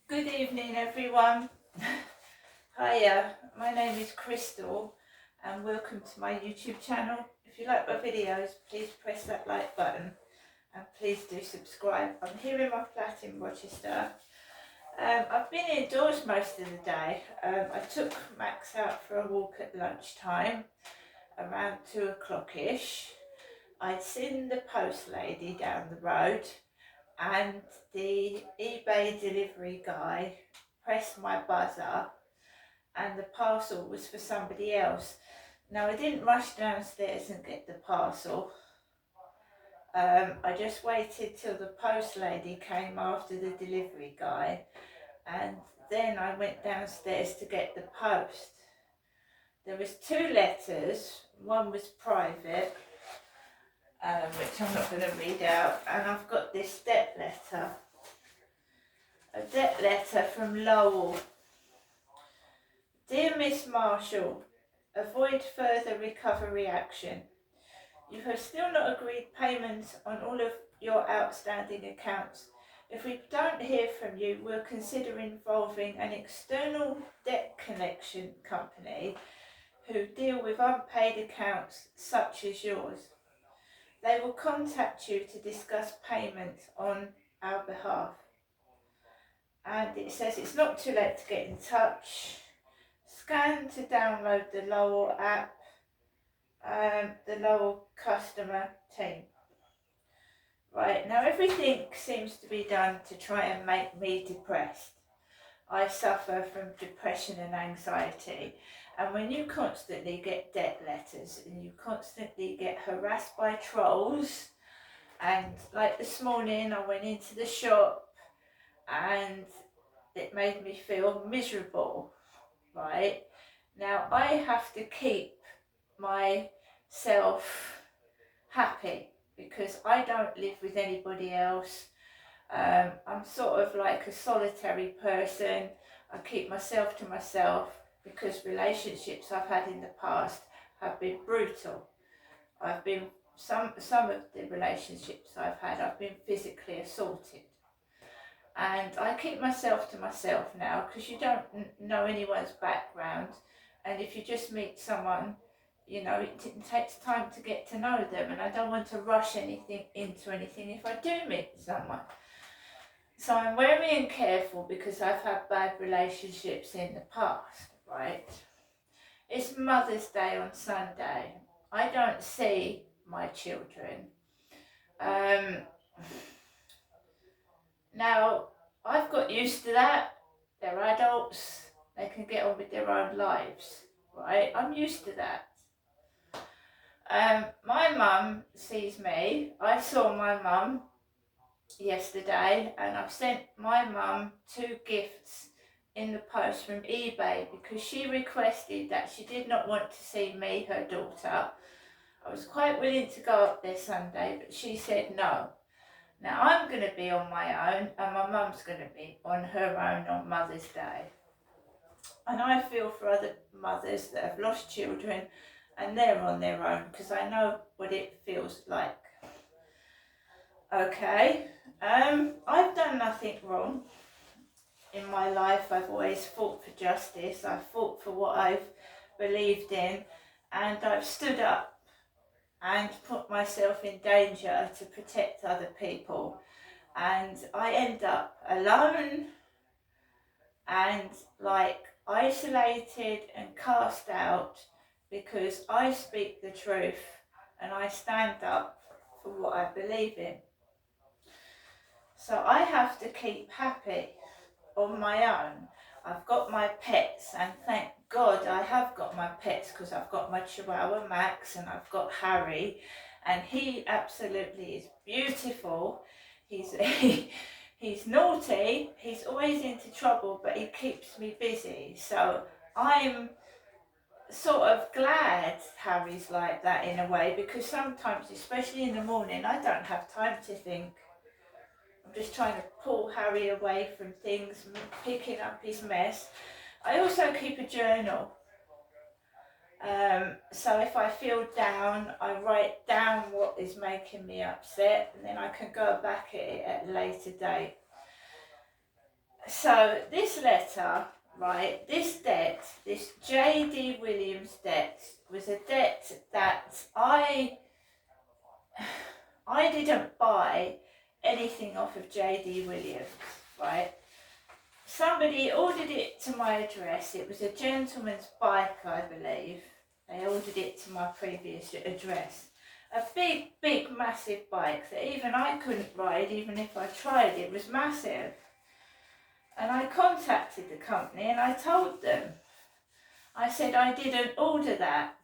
Good evening, everyone. Hiya, my name is Crystal, and welcome to my YouTube channel. If you like my videos, please press that like button and please do subscribe. I'm here in my flat in Rochester. I've been indoors most of the day. I took Max out for a walk at lunchtime, around 2 o'clock-ish. I'd seen the post lady down the road, and the eBay delivery guy pressed my buzzer and the parcel was for somebody else. Now, I didn't rush downstairs and get the parcel. I just waited till the post lady came after the delivery guy, and then I went downstairs to get the post. There was 2 letters. One was private, which I'm not going to read out, and I've got this debt letter. A debt letter from Lowell. Dear Miss Marshall, avoid further recovery action. You have still not agreed payments on all of your outstanding accounts. If we don't hear from you, we'll consider involving an external debt collection company who deal with unpaid accounts such as yours. They will contact you to discuss payment on our behalf. And it says it's not too late to get in touch. Scan to download the Lowell app, the Lowell customer team. Right, now everything seems to be done to try and make me depressed. I suffer from depression and anxiety, and when you constantly get debt letters and you constantly get harassed by trolls, and like this morning I went into the shop and it made me feel miserable, right? Now I have to keep myself happy because I don't live with anybody else. I'm sort of like a solitary person. I keep myself to myself because relationships I've had in the past have been brutal. Some of the relationships I've been physically assaulted. And I keep myself to myself now because you don't know anyone's background, and if you just meet someone, you know, it takes time to get to know them, and I don't want to rush anything into anything if I do meet someone. So I'm wary and careful because I've had bad relationships in the past, right? It's Mother's Day on Sunday. I don't see my children. Now, I've got used to that. They're adults. They can get on with their own lives, right? I'm used to that. My mum sees me. I saw my mum yesterday, and I've sent my mum 2 gifts in the post from eBay because she requested that she did not want to see me, her daughter. I was quite willing to go up there Sunday, but she said no. Now I'm going to be on my own, and my mum's going to be on her own on Mother's Day. And I feel for other mothers that have lost children and they're on their own because I know what it feels like. Okay, I've done nothing wrong in my life. I've always fought for justice. I've fought for what I've believed in, and I've stood up and put myself in danger to protect other people. And I end up alone and like isolated and cast out because I speak the truth and I stand up for what I believe in. So I have to keep happy on my own. I've got my pets, and thank God I have got my pets because I've got my Chihuahua Max and I've got Harry, and he absolutely is beautiful. He's naughty, he's always into trouble, but he keeps me busy. So I'm sort of glad Harry's like that in a way, because sometimes, especially in the morning, I don't have time to think. I'm just trying to pull Harry away from things, picking up his mess. I also keep a journal. So if I feel down, I write down what is making me upset, and then I can go back at it at a later date. So this letter, right, this debt, this J.D. Williams debt, was a debt that I didn't buy anything off of J.D. Williams, right? Somebody ordered it to my address. It was a gentleman's bike, I believe. They ordered it to my previous address. A big, massive bike that even I couldn't ride, even if I tried. It was massive. And I contacted the company and I told them. I said I didn't order that.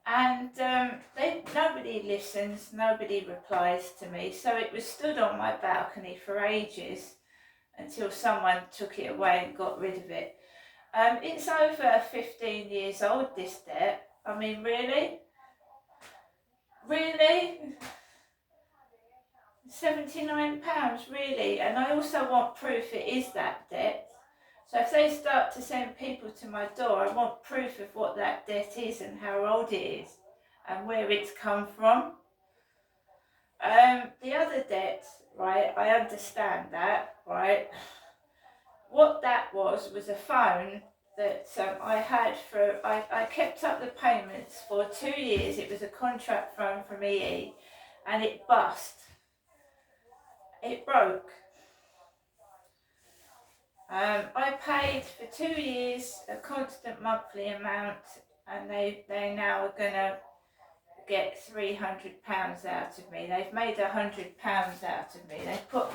And nobody listens, nobody replies to me. So it was stood on my balcony for ages until someone took it away and got rid of it. It's over 15 years old, this debt. I mean, really? Really? £79, really? And I also want proof it is that debt. So if they start to send people to my door, I want proof of what that debt is and how old it is and where it's come from. The other debt, right, I understand that, right? What that was a phone that I had for, I kept up the payments for 2 years. It was a contract phone from EE and it bust. It broke. I paid for 2 years a constant monthly amount and they now are going to get £300 out of me. They've made £100 out of me. They've put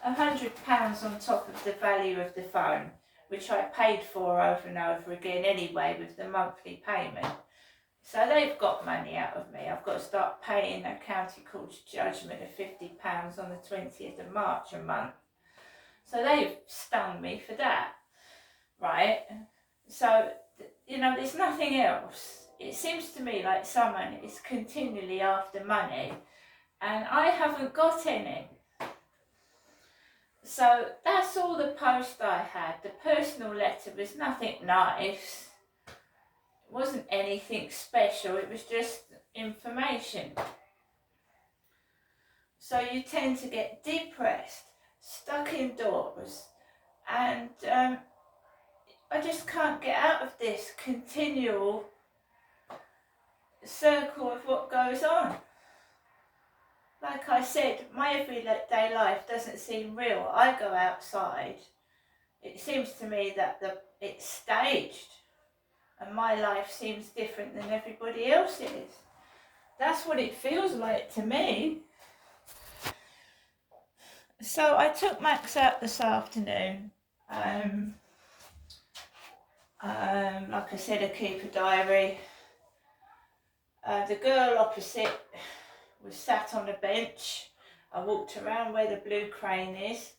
£100 on top of the value of the phone, which I paid for over and over again anyway with the monthly payment. So they've got money out of me. I've got to start paying a county court's judgment of £50 on the 20th of March a month. So they've stung me for that, right? So, you know, there's nothing else. It seems to me like someone is continually after money and I haven't got any. So that's all the post I had. The personal letter was nothing nice. It wasn't anything special. It was just information. So you tend to get depressed, stuck indoors, and I just can't get out of this continual circle of what goes on. Like I said, my everyday life doesn't seem real. I go outside. It seems to me that it's staged and my life seems different than everybody else's. That's what it feels like to me. So I took Max out this afternoon. Like I said, I keep a diary. The girl opposite was sat on a bench. I walked around where the blue crane is.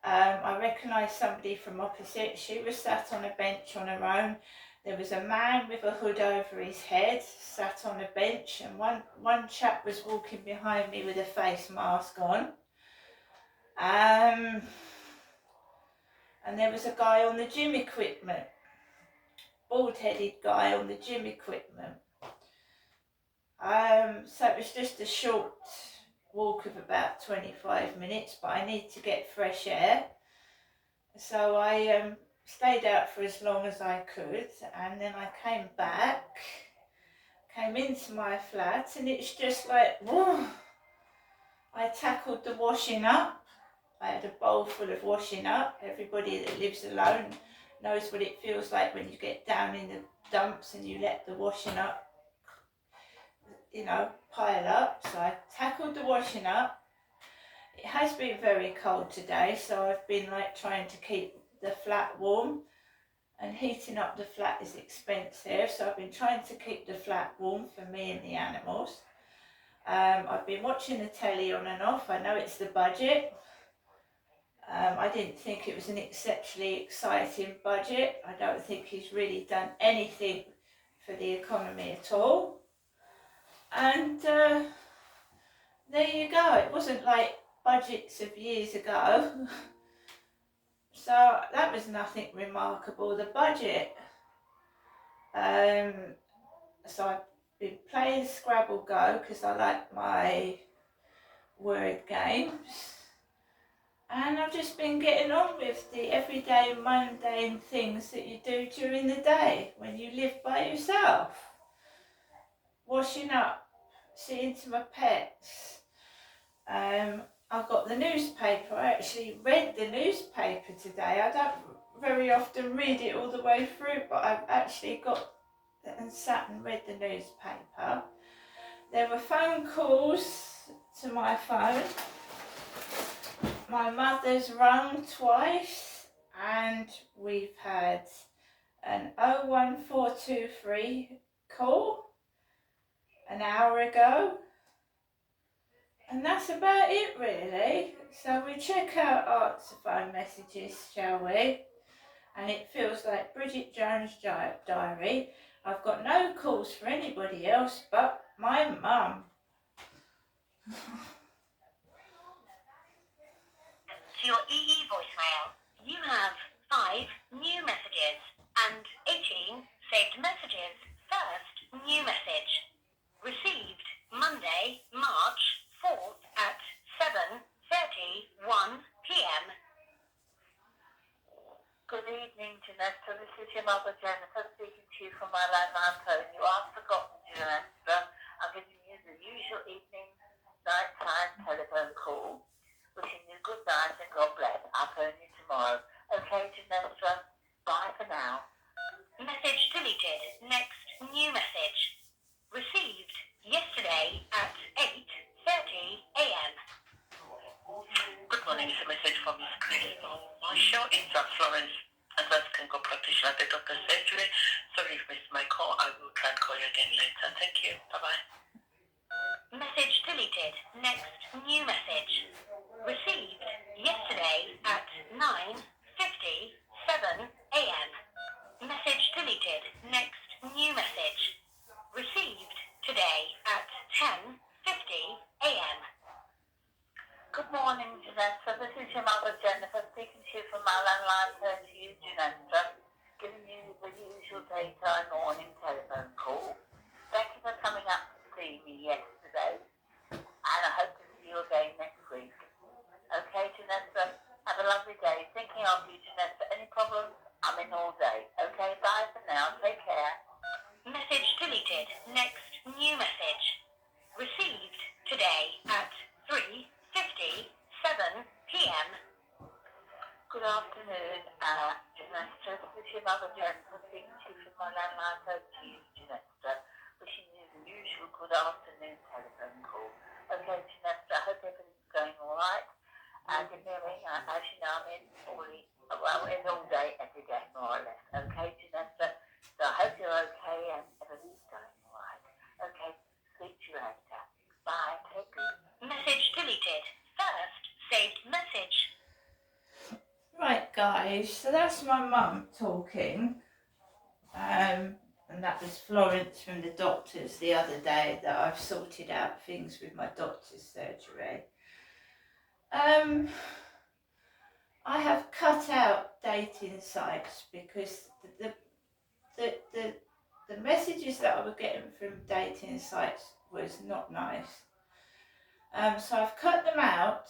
I recognised somebody from opposite. She was sat on a bench on her own. There was a man with a hood over his head, sat on a bench, and one chap was walking behind me with a face mask on. And there was a guy on the gym equipment, bald-headed guy on the gym equipment. So it was just a short walk of about 25 minutes, but I need to get fresh air. So I stayed out for as long as I could, and then I came back, came into my flat, and it's just like, whoa. I tackled the washing up. I had a bowl full of washing up. Everybody that lives alone knows what it feels like when you get down in the dumps and you let the washing up, you know, pile up. So I tackled the washing up. It has been very cold today, so I've been like trying to keep the flat warm, and heating up the flat is expensive, so I've been trying to keep the flat warm for me and the animals. I've been watching the telly on and off. I know it's the budget. I didn't think it was an exceptionally exciting budget. I don't think he's really done anything for the economy at all. And there you go. It wasn't like budgets of years ago. So that was nothing remarkable, the budget. So I've been playing Scrabble Go because I like my word games. And I've just been getting on with the everyday mundane things that you do during the day when you live by yourself. Washing up, seeing to my pets. I got the newspaper. I actually read the newspaper today. I don't very often read it all the way through, but I've actually got and sat and read the newspaper. There were phone calls to my phone. My mother's rung twice, and we've had an 01423 call an hour ago. And that's about it really. So we check out answer phone messages, shall we? And it feels like Bridget Jones' diary. I've got no calls for anybody else but my mum. To your EE voicemail, you have 5 new messages and 18 saved messages. First new message. Received Monday, March 4th at 7:31 p.m. Good evening, Janessa. This is your mother, Jennifer, speaking to you from my landline phone. You are forgotten, Janessa. I'm giving you the usual evening, nighttime telephone call. Wishing you good night and God bless. I'll phone you tomorrow. Okay, Janessa? Bye for now. Message deleted. Next new message. Received yesterday at 8:30 a.m. Good morning. It's a message from Miss Crystal. My show is Florence, advanced clinical practitioner at the doctor's surgery. Sorry if missed my call. I will try and call you again later. Thank you. Bye-bye. Message deleted. Next new message. Received yesterday at 9:57 a.m. Message deleted. Next new message. Received today at 10:50 a.m. Good morning, Janessa. This is your mother, Jennifer, speaking to you from my landline phone to you, Janessa, giving you the usual daytime morning telephone call. Thank you for coming up to see me yesterday, and I hope to see you again next week. Okay, Janessa? Have a lovely day. Thinking of you, Janessa. Any problems? I'm in all day. Okay, bye for now. Take care. Message deleted. Next new message. Received today at 3:57 p.m. Good afternoon, Janessa. This is your mother, Jennifer, speaking to you from my landline phone to you, Janessa. Wishing you the usual good afternoon telephone call. Okay, Janessa, I hope everything's going all right. Give me a ring. As you know, I'm in all day, every day, more or less. Okay, Janessa? So I hope you're okay and everything's going all right. Okay, speak to you later. Bye. Take care. Message deleted. First saved message. Right guys, so that's my mum talking. And that was Florence from the doctors the other day that I've sorted out things with my doctor's surgery. I have cut out dating sites because the messages that I was getting from dating sites was not nice. So I've cut them out,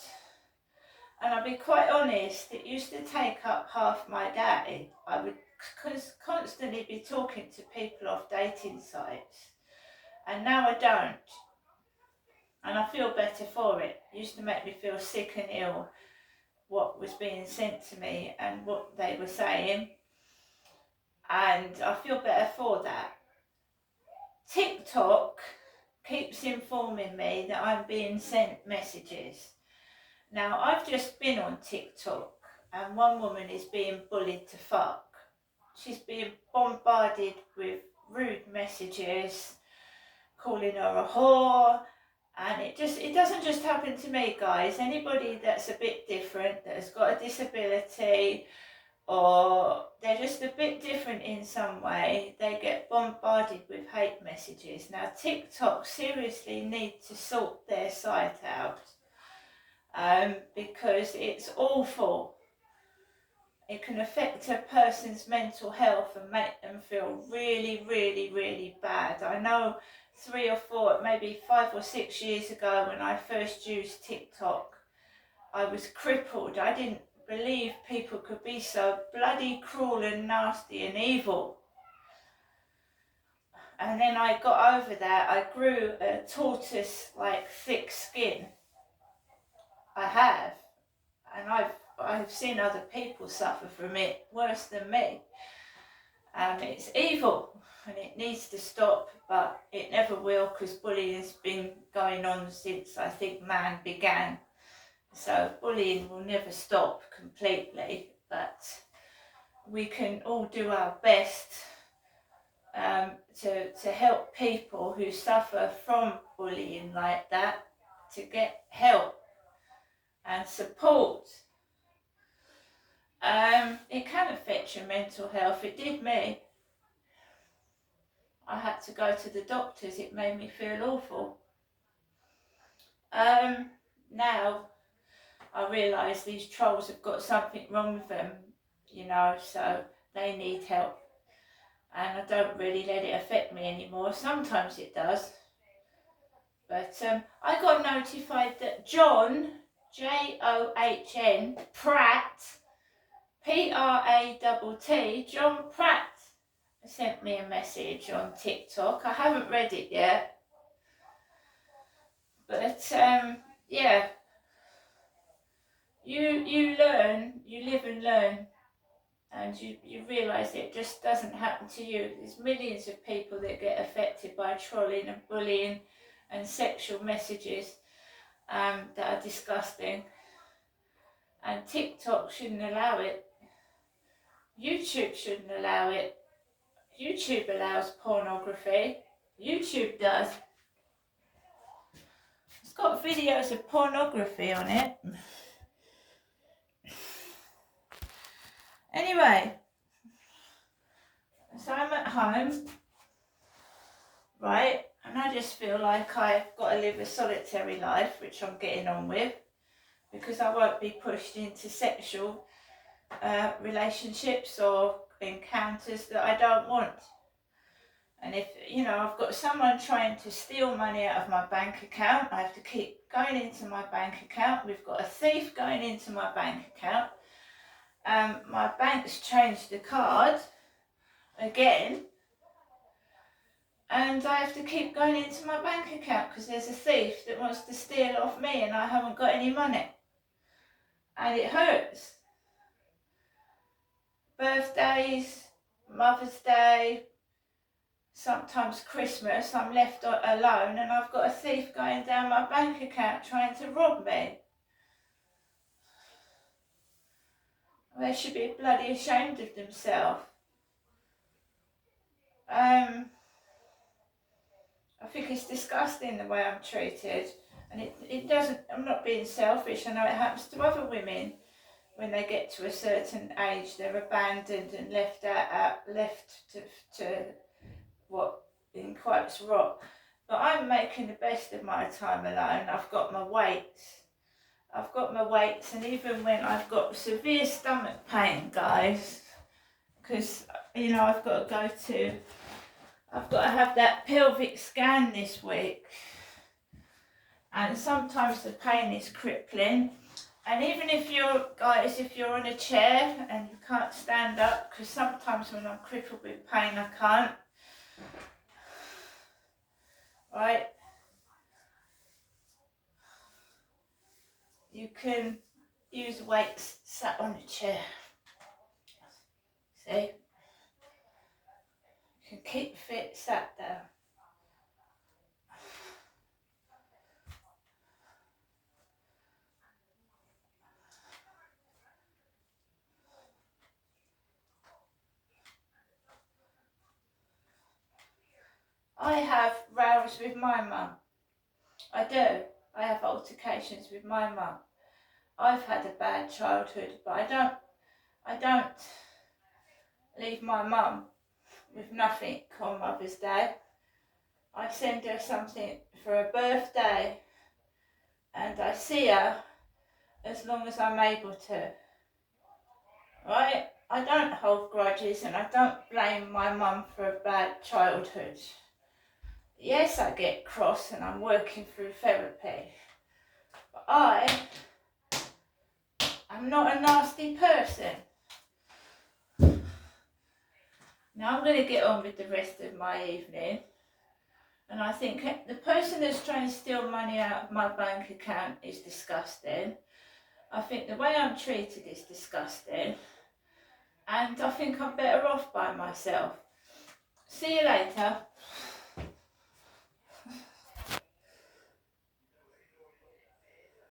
and I'll be quite honest, it used to take up half my day. I would constantly be talking to people off dating sites, and now I don't. And I feel better for it. It used to make me feel sick and ill, what was being sent to me and what they were saying. And I feel better for that. TikTok keeps informing me that I'm being sent messages. Now, I've just been on TikTok and one woman is being bullied to fuck. She's being bombarded with rude messages, calling her a whore, and it doesn't just happen to me, guys. Anybody that's a bit different, that has got a disability, or they're just a bit different in some way, they get bombarded with hate messages. Now, TikTok seriously need to sort their site out, because it's awful. It can affect a person's mental health and make them feel really, really, really bad. I know 3 or 4, maybe 5 or 6 years ago when I first used TikTok, I was crippled. I didn't believe people could be so bloody cruel and nasty and evil. And then I got over that. I grew a tortoise-like thick skin. I have. And I've seen other people suffer from it worse than me. It's evil and it needs to stop, but it never will, because bullying has been going on since I think man began. So bullying will never stop completely, but we can all do our best to help people who suffer from bullying like that, to get help and support. It can affect your mental health. It did me. I had to go to the doctors. It made me feel awful. Now I realise these trolls have got something wrong with them, you know, so they need help. And I don't really let it affect me anymore. Sometimes it does. But I got notified that John, John Pratt, Pratt, John Pratt, sent me a message on TikTok. I haven't read it yet. But yeah, you learn, you live and learn, and you realise it just doesn't happen to you. There's millions of people that get affected by trolling and bullying and sexual messages that are disgusting. And TikTok shouldn't allow it. YouTube shouldn't allow it. YouTube allows pornography. YouTube does. It's got videos of pornography on it. Anyway, so I'm at home, right, and I just feel like I've got to live a solitary life, which I'm getting on with, because I won't be pushed into sexual relationships or encounters that I don't want. And if, you know, I've got someone trying to steal money out of my bank account, I have to keep going into my bank account. We've got a thief going into my bank account. My bank's changed the card again, and I have to keep going into my bank account because there's a thief that wants to steal off me and I haven't got any money. And it hurts. Birthdays, Mother's Day, sometimes Christmas, I'm left alone and I've got a thief going down my bank account trying to rob me. They should be bloody ashamed of themselves. I think it's disgusting the way I'm treated, and it doesn't, I'm not being selfish, I know it happens to other women. When they get to a certain age, they're abandoned and left to what, in quotes, rot. But I'm making the best of my time alone. I've got my weights, and even when I've got severe stomach pain, guys, because, you know, I've got to have that pelvic scan this week, and sometimes the pain is crippling. And even if you're on a chair and you can't stand up, because sometimes when I'm crippled with pain I can't, right, you can use weights sat on a chair. See, you can keep fit sat down. I have rows with my mum. I do. I have altercations with my mum. I've had a bad childhood, but I don't leave my mum with nothing on Mother's Day. I send her something for her birthday, and I see her as long as I'm able to. Right? I don't hold grudges, and I don't blame my mum for a bad childhood. Yes, I get cross and I'm working through therapy, but I I'm not a nasty person. Now I'm going to get on with the rest of my evening. And I think the person that's trying to steal money out of my bank account is disgusting. I think the way I'm treated is disgusting. And I think I'm better off by myself. See you later.